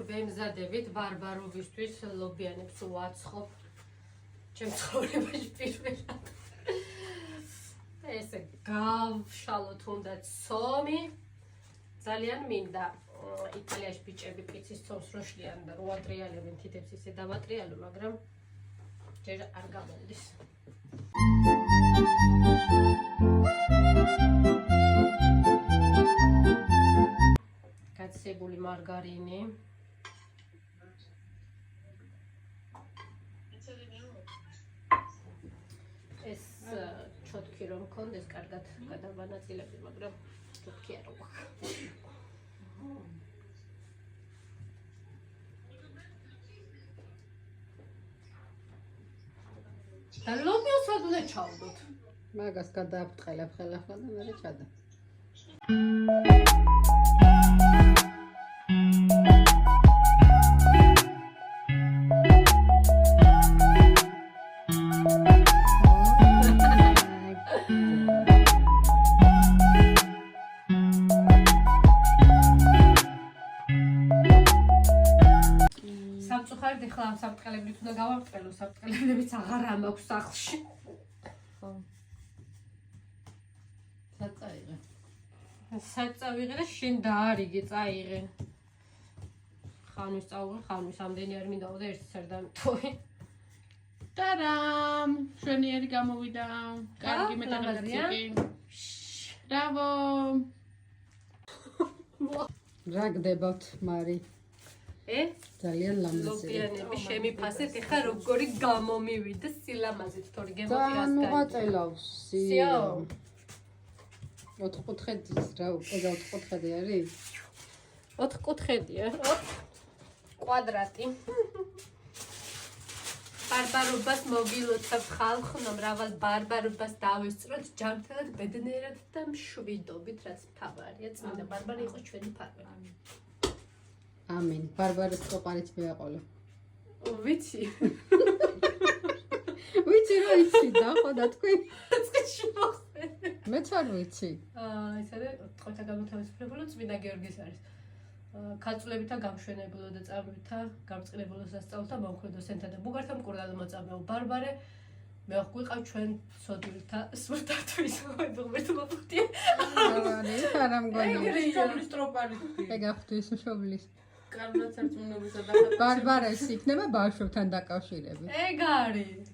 ვემზადებით ბარბარობისთვის ლობიანებს უაცხობ. ჩემს ცხოვრებაში პირველად. ესე გავშალოთ თუნდაც ცომი. ძალიან მინდა იტალიაში ბიჭები პიცის ცომს რო შლიან და რო ატრიალებენ თითებს ისე დავატრიალო, მაგრამ ჯერ არ გამომდის. გაცებული მარგარინი. ეს ჩოთქი რომ მქონდეს, კარგად გადავანაწილები, მაგრამ ჩოთქი არ აქვს. და ლობიოს ადუნე ჩავდოთ. მაგას გადააფრთხილებ ხელახლა და მერე ჩადა. სამწუხაროდ ეხლა ამ საფრთხელებიც უნდა გავამრწყელო, საფრთხელებიც აღარ მაქვს სახლში. ხო. საწაიღე. საწავიღე და შენ დაარიგე, წაიღე. ხანვის წაუღე, ხანვის ამდენი არ მინდაო და ერთიც არ დამტოვე. ტარამ! შვენიერი გამოვიდა. კარგი მეტანაზია. ბრავო! რა გდებოთ, მარი? ძალიან ლამაზია. ლობიანები შემიფასეთ, ეხლა როგორი გამომივიდა სილამაზით, თორე გემოთი და რას მოაწელავს. სიო. 4 კუთხედის რა, ყველა 4 კუთხედი არის? 4 კუთხედია. კვადრატი. ბარბარობას მოგილოცავთ ხალხო, მრავალ ბარბარობას დავესწროთ ჯანმრთელად, ბედნიერად და მშვიდობით, რაც მთავარია. წმინდა ბარბარე იყოს ჩვენი ფარველი. ამინ. ბარბარეს ყოპარით მეაყოლო. ვიცი. ვიცი რა იცი და ხო და თქვი? წეში მოხდე. მეც არ ვიცი. ისე თქვენთა გამოთავისუფლებულო წმინდა გიორგის არის. ქალწულებითა გამშვენებულო და წამებითა გამწყნებულო სასწაულთა მომხრედოსენთა და ბუგართა მკურნალო მოწამეო ბარბარე მე გვიყავ ჩვენ სოდვილთა სურთათვის მოგმერთ მოგხდია. არა მგონია. შობლის ტროპარით. ეგა ღვთის მშობლის. კარნაცარწმუნებისა და ბარბარეს იქნება ბავშვებთან დაკავშირებით. ეგ არის.